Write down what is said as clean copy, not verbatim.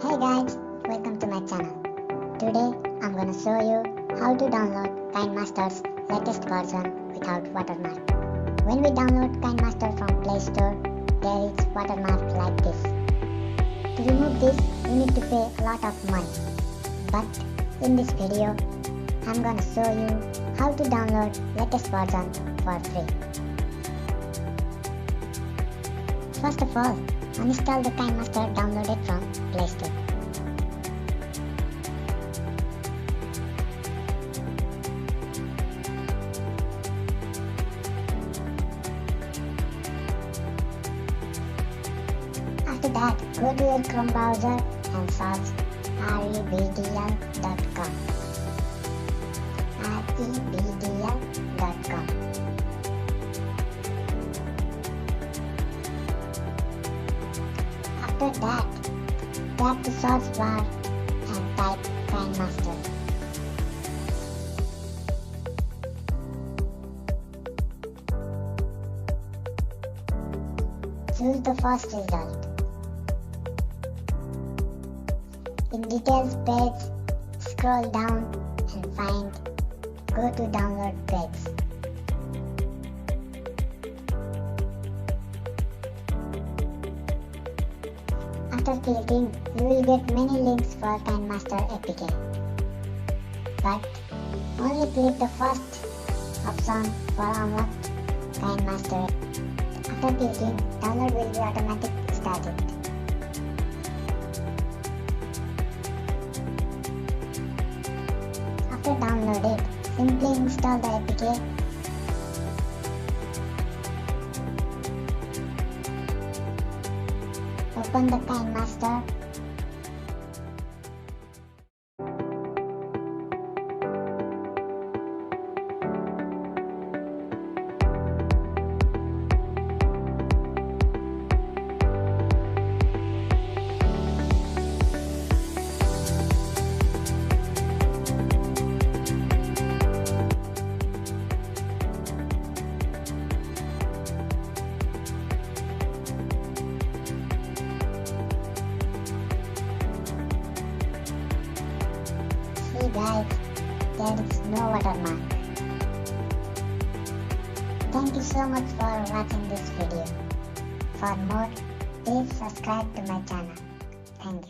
Hey guys, welcome to my channel. Today I'm gonna show you how to download KineMaster's latest version without watermark. When we download KineMaster from Play Store, there is watermark like this. To remove this, you need to pay a lot of money. But in this video, I'm gonna show you how to download latest version for free. First of all, uninstall the KineMaster downloaded from Play Store. After that, go to your Chrome browser and search rebdl.com. rebdl.com. After that, tap the search bar and type KineMaster. Choose the first result. In details page, scroll down and find go to download page. After clicking, you will get many links for KineMaster APK. But only click the first option for unlock KineMaster. After clicking, download will be automatically started. After downloaded, simply install the APK. Open the KineMaster. See guys, there is no watermark. Thank you so much for watching this video. For more, please subscribe to my channel. Thank you.